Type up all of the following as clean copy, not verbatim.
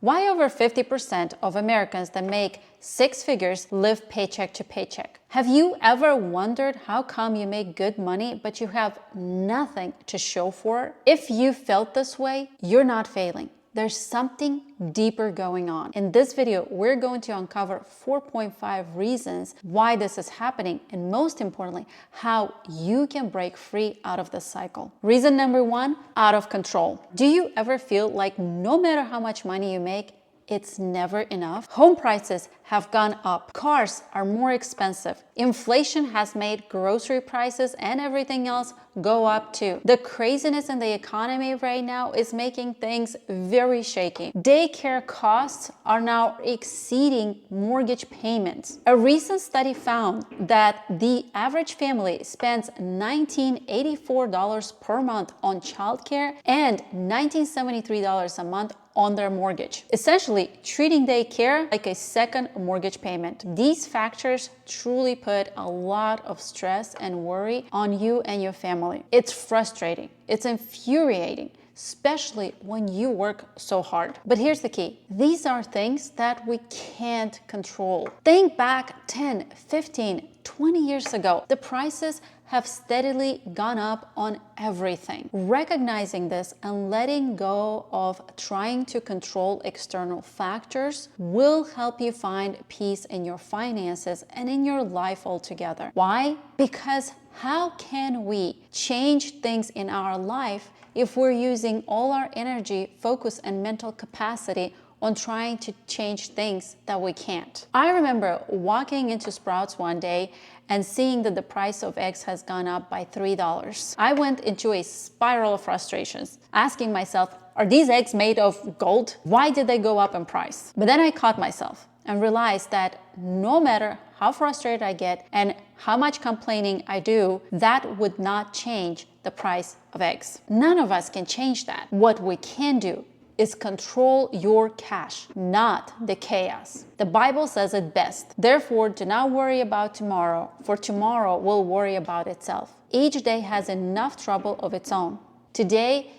Why over 50% of Americans that make six figures live paycheck to paycheck? Have you ever wondered how come you make good money but you have nothing to show for it? If you felt this way, you're not failing. There's something deeper going on. In this video, we're going to uncover 4.5 reasons why this is happening, and most importantly, how you can break free out of this cycle. Reason number one, out of control. Do you ever feel like no matter how much money you make, it's never enough? Home prices have gone up. Cars are more expensive. Inflation has made grocery prices and everything else go up too. The craziness in the economy right now is making things very shaky. Daycare costs are now exceeding mortgage payments. A recent study found that the average family spends $1,984 per month on childcare and $1,973 a month on their mortgage, essentially treating daycare like a second mortgage payment. These factors truly put a lot of stress and worry on you and your family. It's frustrating, it's infuriating, especially when you work so hard. But here's the key. These are things that we can't control. Think back 10, 15, 20 years ago. The prices have steadily gone up on everything. Recognizing this and letting go of trying to control external factors will help you find peace in your finances and in your life altogether. Why? Because how can we change things in our life if we're using all our energy, focus, and mental capacity on trying to change things that we can't? I remember walking into Sprouts one day and seeing that the price of eggs has gone up by $3. I went into a spiral of frustrations, asking myself, are these eggs made of gold? Why did they go up in price? But then I caught myself and realized that no matter how frustrated I get and how much complaining I do, that would not change the price of eggs. None of us can change that. What we can do is control your cash, not the chaos. The Bible says it best. Therefore, do not worry about tomorrow, for tomorrow will worry about itself. Each day has enough trouble of its own. Today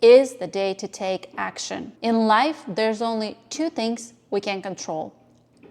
is the day to take action. In life, there's only two things we can control: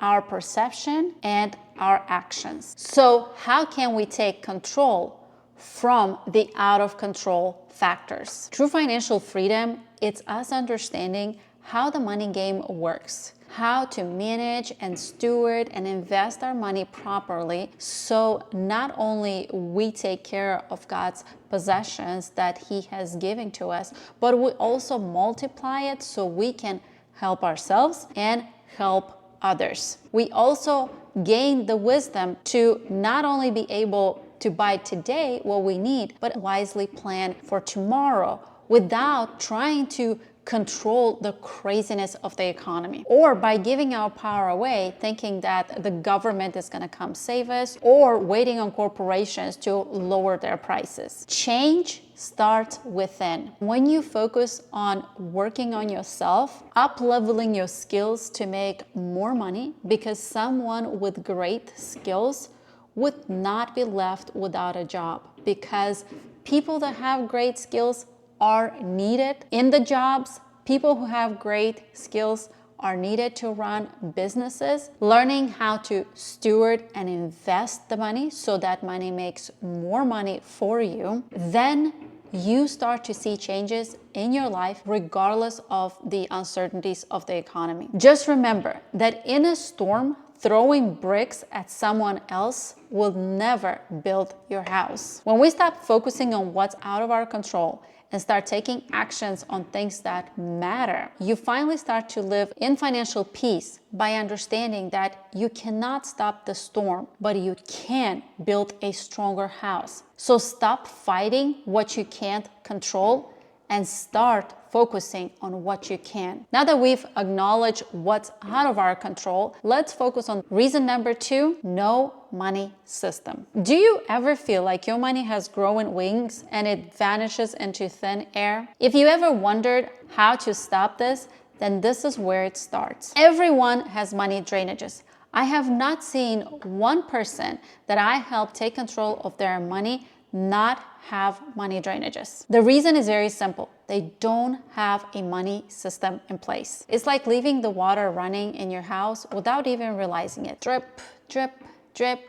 our perception and our actions. So how can we take control from the out of control factors? True financial freedom, it's us understanding how the money game works, how to manage and steward and invest our money properly, so not only we take care of God's possessions that He has given to us, but we also multiply it so we can help ourselves and help others. We also gain the wisdom to not only be able to buy today what we need, but wisely plan for tomorrow without trying to control the craziness of the economy, or by giving our power away, thinking that the government is going to come save us, or waiting on corporations to lower their prices. Change starts within. When you focus on working on yourself, up-leveling your skills to make more money, because someone with great skills would not be left without a job, because people that have great skills are needed in the jobs. People who have great skills are needed to run businesses. Learning how to steward and invest the money so that money makes more money for you, then you start to see changes in your life regardless of the uncertainties of the economy. Just remember that in a storm, throwing bricks at someone else will never build your house. When we stop focusing on what's out of our control and start taking actions on things that matter, you finally start to live in financial peace by understanding that you cannot stop the storm, but you can build a stronger house. So stop fighting what you can't control and start focusing on what you can. Now that we've acknowledged what's out of our control, let's focus on reason number two: no money system. Do you ever feel like your money has grown wings and it vanishes into thin air? If you ever wondered how to stop this, then this is where it starts. Everyone has money drainages. I have not seen one person that I help take control of their money not have money drainages. The reason is very simple. They don't have a money system in place. It's like leaving the water running in your house without even realizing it. Drip, drip, drip.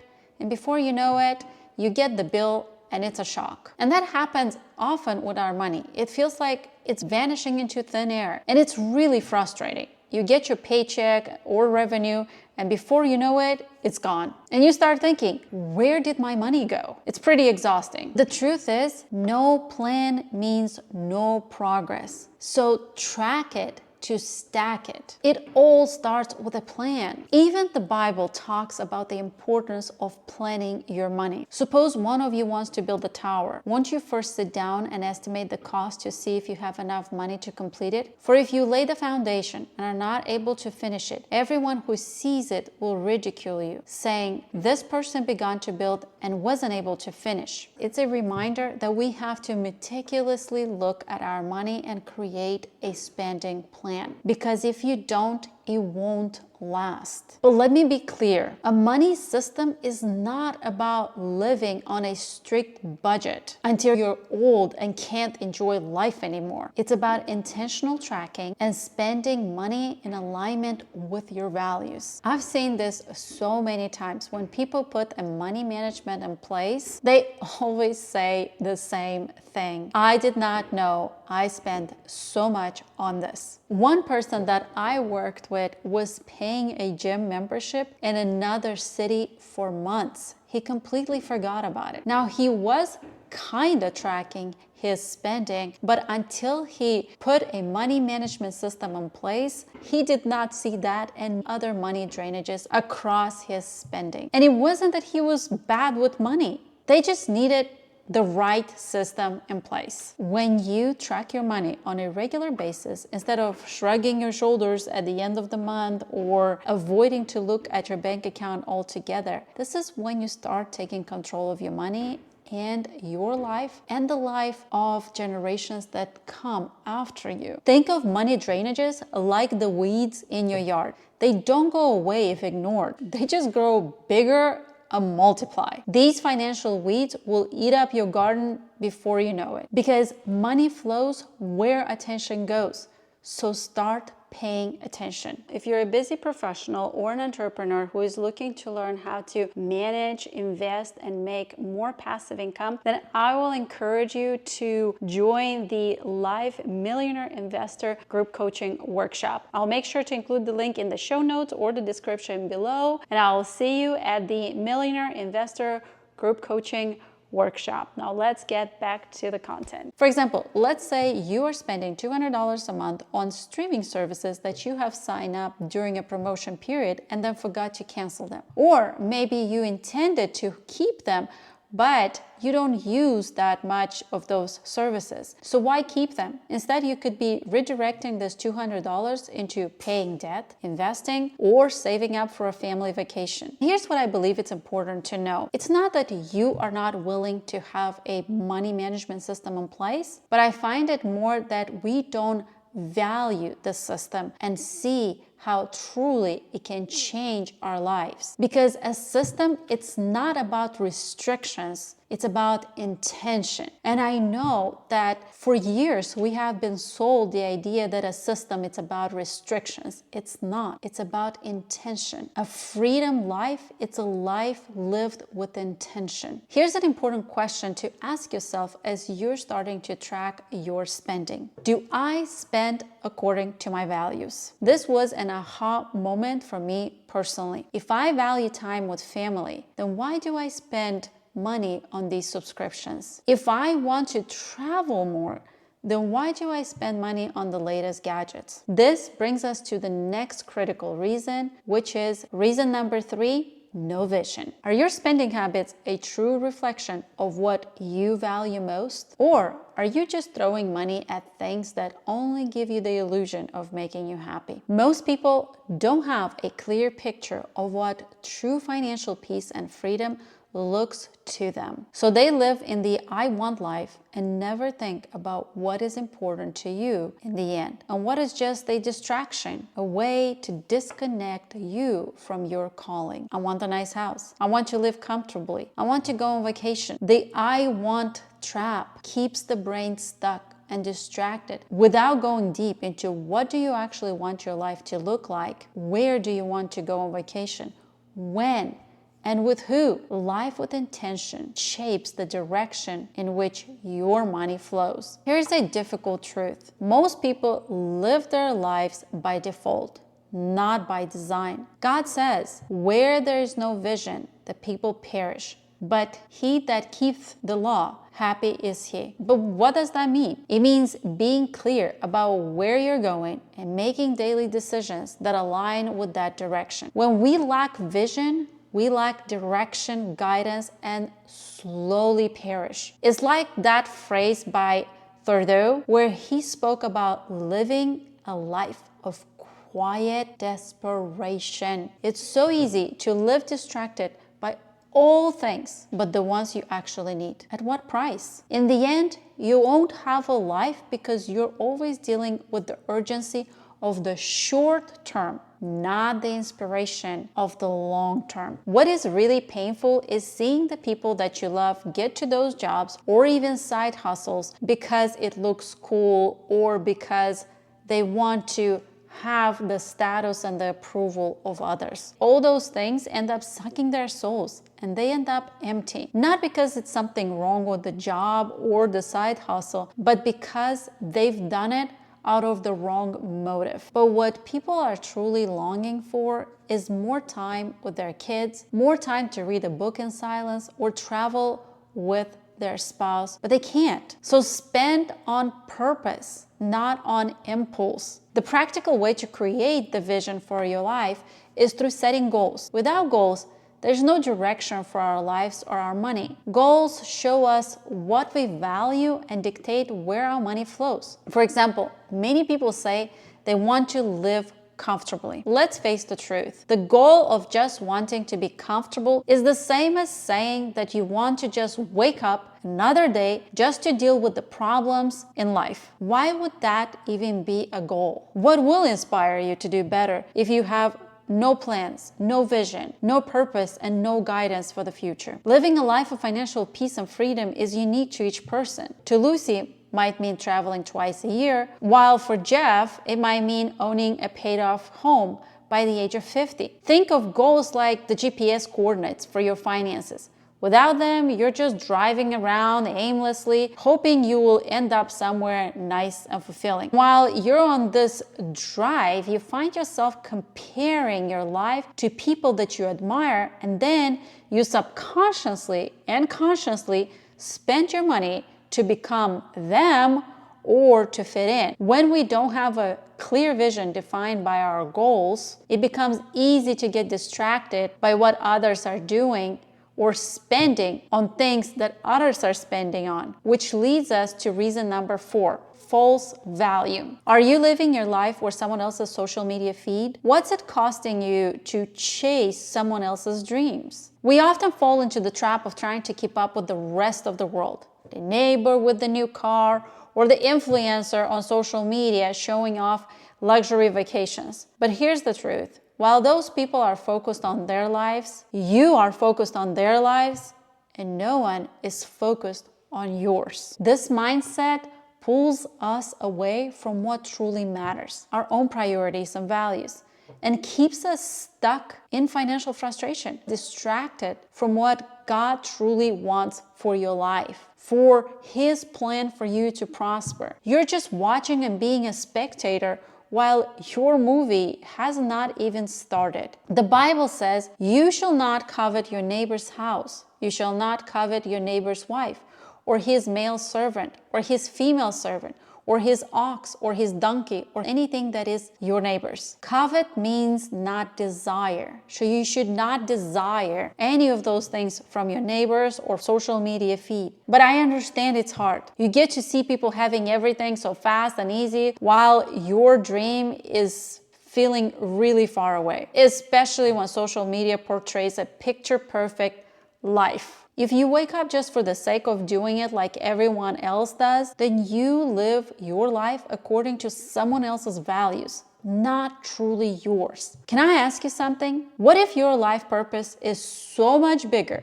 And before you know it, you get the bill and it's a shock. And that happens often with our money. It feels like it's vanishing into thin air, and it's really frustrating. You get your paycheck or revenue, and before you know it, it's gone. And you start thinking, where did my money go? It's pretty exhausting. The truth is, no plan means no progress. So track it to stack it. It all starts with a plan. Even the Bible talks about the importance of planning your money. Suppose one of you wants to build a tower. Won't you first sit down and estimate the cost to see if you have enough money to complete it? For if you lay the foundation and are not able to finish it, everyone who sees it will ridicule you, saying, "This person began to build and wasn't able to finish." It's a reminder that we have to meticulously look at our money and create a spending plan. Because if you don't, it won't last. But let me be clear, a money system is not about living on a strict budget until you're old and can't enjoy life anymore. It's about intentional tracking and spending money in alignment with your values. I've seen this so many times. When people put a money management in place, they always say the same thing. I did not know I spent so much on this. One person that I worked with was paying a gym membership in another city for months. He completely forgot about it. Now, he was kind of tracking his spending, but until he put a money management system in place, he did not see that and other money drainages across his spending. And it wasn't that he was bad with money. They just needed the right system in place. When you track your money on a regular basis, instead of shrugging your shoulders at the end of the month or avoiding to look at your bank account altogether, this is when you start taking control of your money and your life and the life of generations that come after you. Think of money drainages like the weeds in your yard. They don't go away if ignored. They just grow bigger and multiply. These financial weeds will eat up your garden before you know it, because money flows where attention goes. So start paying attention. If you're a busy professional or an entrepreneur who is looking to learn how to manage, invest, and make more passive income, then I will encourage you to join the live Millionaire Investor Group Coaching Workshop. I'll make sure to include the link in the show notes or the description below, and I'll see you at the Millionaire Investor Group Coaching Workshop. Now let's get back to the content. For example, let's say you are spending $200 a month on streaming services that you have signed up during a promotion period and then forgot to cancel them. Or maybe you intended to keep them, but you don't use that much of those services. So why keep them? Instead, you could be redirecting this $200 into paying debt, investing, or saving up for a family vacation. Here's what I believe it's important to know. It's not that you are not willing to have a money management system in place, but I find it more that we don't value the system and see how truly it can change our lives. Because a system, it's not about restrictions, it's about intention. And I know that for years we have been sold the idea that a system, it's about restrictions. It's not. It's about intention. A freedom life, it's a life lived with intention. Here's an important question to ask yourself as you're starting to track your spending. Do I spend according to my values? This was an aha moment for me personally. If I value time with family, then why do I spend money on these subscriptions? If I want to travel more, then why do I spend money on the latest gadgets? This brings us to the next critical reason, which is reason number 3, no vision. Are your spending habits a true reflection of what you value most? Or are you just throwing money at things that only give you the illusion of making you happy? Most people don't have a clear picture of what true financial peace and freedom looks to them. So they live in the I want life and never think about what is important to you in the end, and what is just a distraction, a way to disconnect you from your calling. I want a nice house. I want to live comfortably. I want to go on vacation. The I want trap keeps the brain stuck and distracted without going deep into what do you actually want your life to look like? Where do you want to go on vacation? When? And with who? Life with intention shapes the direction in which your money flows. Here's a difficult truth. Most people live their lives by default, not by design. God says, where there is no vision, the people perish. But he that keeps the law, happy is he. But what does that mean? It means being clear about where you're going and making daily decisions that align with that direction. When we lack vision, we lack direction, guidance, and slowly perish. It's like that phrase by Thoreau, where he spoke about living a life of quiet desperation. It's so easy to live distracted by all things, but the ones you actually need. At what price? In the end, you won't have a life because you're always dealing with the urgency of the short term, not the inspiration of the long term. What is really painful is seeing the people that you love get to those jobs or even side hustles because it looks cool or because they want to have the status and the approval of others. All those things end up sucking their souls and they end up empty. Not because it's something wrong with the job or the side hustle, but because they've done it out of the wrong motive. But what people are truly longing for is more time with their kids, more time to read a book in silence or travel with their spouse, but they can't. So spend on purpose, not on impulse. The practical way to create the vision for your life is through setting goals. Without goals, there's no direction for our lives or our money. Goals show us what we value and dictate where our money flows. For example, many people say they want to live comfortably. Let's face the truth. The goal of just wanting to be comfortable is the same as saying that you want to just wake up another day just to deal with the problems in life. Why would that even be a goal? What will inspire you to do better if you have no plans, no vision, no purpose, and no guidance for the future? Living a life of financial peace and freedom is unique to each person. To Lucy, might mean traveling twice a year, while for Jeff, it might mean owning a paid-off home by the age of 50. Think of goals like the GPS coordinates for your finances. Without them, you're just driving around aimlessly, hoping you will end up somewhere nice and fulfilling. While you're on this drive, you find yourself comparing your life to people that you admire, and then you subconsciously and consciously spend your money to become them or to fit in. When we don't have a clear vision defined by our goals, it becomes easy to get distracted by what others are doing or spending on things that others are spending on, which leads us to reason number 4, false value. Are you living your life for someone else's social media feed? What's it costing you to chase someone else's dreams? We often fall into the trap of trying to keep up with the rest of the world. The neighbor with the new car or the influencer on social media showing off luxury vacations. But here's the truth. While those people are focused on their lives, you are focused on their lives, and no one is focused on yours. This mindset pulls us away from what truly matters, our own priorities and values, and keeps us stuck in financial frustration, distracted from what God truly wants for your life, for His plan for you to prosper. You're just watching and being a spectator while your movie has not even started. The Bible says, "You shall not covet your neighbor's house. You shall not covet your neighbor's wife, or his male servant, or his female servant, or his ox, or his donkey, or anything that is your neighbor's." Covet means not desire. So you should not desire any of those things from your neighbors or social media feed. But I understand it's hard. You get to see people having everything so fast and easy while your dream is feeling really far away, especially when social media portrays a picture-perfect life. If you wake up just for the sake of doing it like everyone else does, then you live your life according to someone else's values, not truly yours. Can I ask you something? What if your life purpose is so much bigger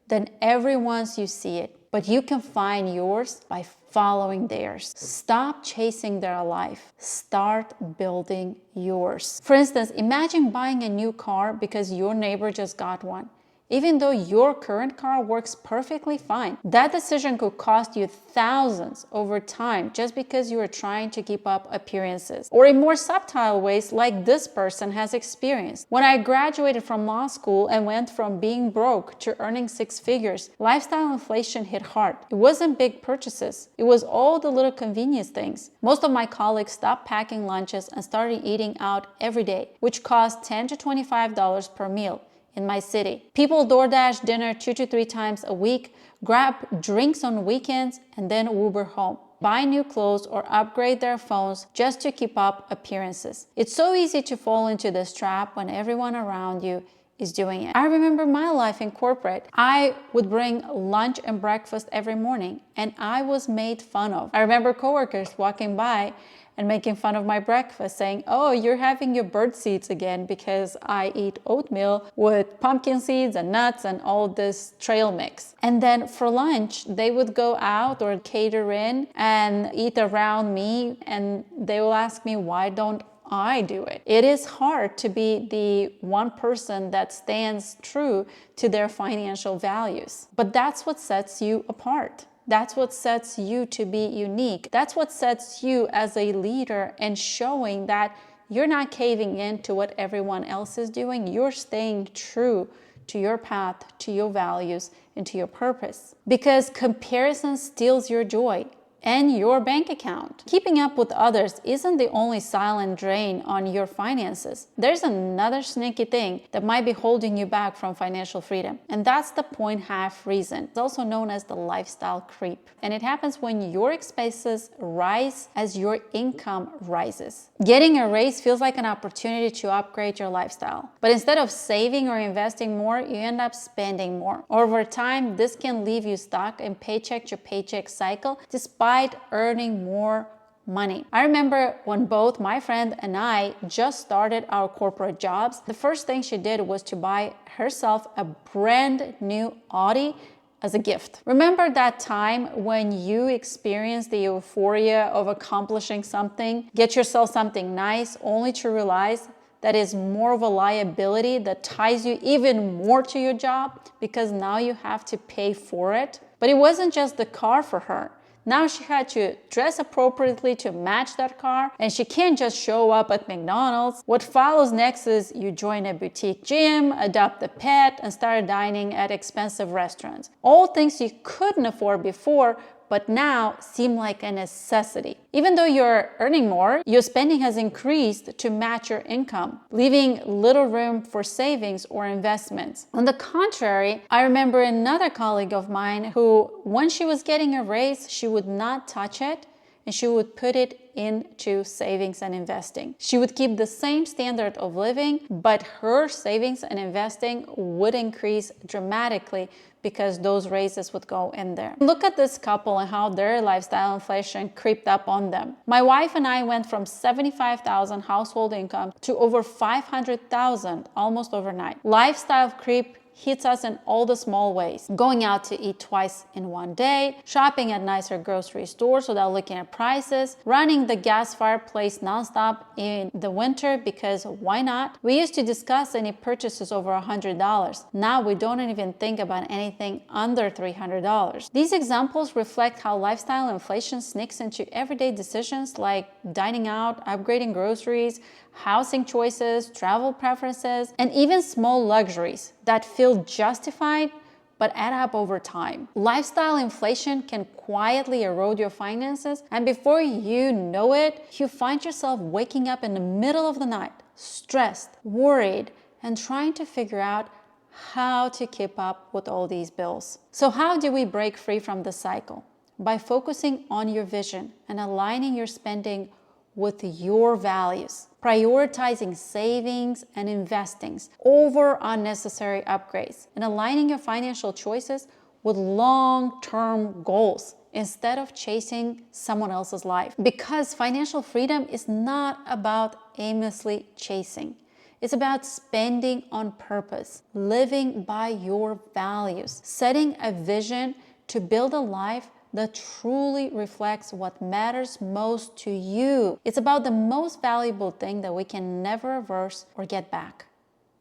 than everyone's you see it? but you can find yours by following theirs. Stop chasing their life. Start building yours. For instance, imagine buying a new car because your neighbor just got one. Even though your current car works perfectly fine, that decision could cost you thousands over time just because you are trying to keep up appearances. Or in more subtle ways, like this person has experienced. When I graduated from law school and went from being broke to earning six figures, lifestyle inflation hit hard. It wasn't big purchases. It was all the little convenience things. Most of my colleagues stopped packing lunches and started eating out every day, which cost $10 to $25 per meal. In my city, people DoorDash dinner 2 to 3 times a week, grab drinks on weekends, and then Uber home, buy new clothes or upgrade their phones just to keep up appearances. It's so easy to fall into this trap when everyone around you is doing it. I remember my life in corporate. I would bring lunch and breakfast every morning, and I was made fun of. I remember coworkers walking by and making fun of my breakfast, saying, "Oh, you're having your bird seeds again," because I eat oatmeal with pumpkin seeds and nuts and all this trail mix. And then for lunch, they would go out or cater in and eat around me, and they will ask me, why don't I do it? It is hard to be the one person that stands true to their financial values, but that's what sets you apart. That's what sets you to be unique. That's what sets you as a leader and showing that you're not caving in to what everyone else is doing. You're staying true to your path, to your values, and to your purpose. Because comparison steals your joy and your bank account. Keeping up with others isn't the only silent drain on your finances. There's another sneaky thing that might be holding you back from financial freedom, and that's the 0.5 reason. It's also known as the lifestyle creep. And it happens when your expenses rise as your income rises. Getting a raise feels like an opportunity to upgrade your lifestyle. But instead of saving or investing more, you end up spending more. Over time, this can leave you stuck in paycheck to paycheck cycle despite earning more money. I remember when both my friend and I just started our corporate jobs, the first thing she did was to buy herself a brand new Audi as a gift. Remember that time when you experienced the euphoria of accomplishing something, get yourself something nice, only to realize that is more of a liability that ties you even more to your job because now you have to pay for it? But it wasn't just the car for her. Now she had to dress appropriately to match that car, and she can't just show up at McDonald's. What follows next is you join a boutique gym, adopt a pet, and start dining at expensive restaurants. All things you couldn't afford before, but now seem like a necessity. Even though you're earning more, your spending has increased to match your income, leaving little room for savings or investments. On the contrary, I remember another colleague of mine who, when she was getting a raise, she would not touch it and she would put it into savings and investing. She would keep the same standard of living, but her savings and investing would increase dramatically because those raises would go in there. Look at this couple and how their lifestyle inflation creeped up on them. My wife and I went from $75,000 household income to over $500,000 almost overnight. Lifestyle creep hits us in all the small ways. Going out to eat twice in one day, shopping at nicer grocery stores without looking at prices, running the gas fireplace nonstop in the winter because why not? We used to discuss any purchases over $100. Now we don't even think about anything under $300. These examples reflect how lifestyle inflation sneaks into everyday decisions like dining out, upgrading groceries, housing choices, travel preferences, and even small luxuries that feel justified but add up over time. Lifestyle inflation can quietly erode your finances, and before you know it, you find yourself waking up in the middle of the night, stressed, worried, and trying to figure out how to keep up with all these bills. So how do we break free from this cycle? By focusing on your vision and aligning your spending with your values, prioritizing savings and investings over unnecessary upgrades, and aligning your financial choices with long-term goals instead of chasing someone else's life. Because financial freedom is not about aimlessly chasing. It's about spending on purpose, living by your values, setting a vision to build a life that truly reflects what matters most to you. It's about the most valuable thing that we can never reverse or get back: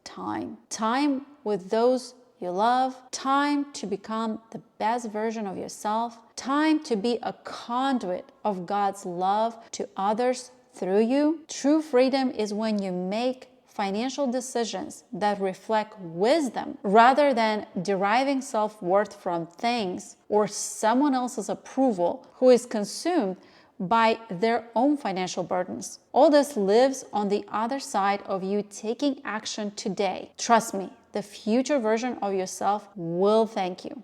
time. Time with those you love, time to become the best version of yourself, time to be a conduit of God's love to others through you. True freedom is when you make financial decisions that reflect wisdom rather than deriving self-worth from things or someone else's approval who is consumed by their own financial burdens. All this lives on the other side of you taking action today. Trust me, the future version of yourself will thank you.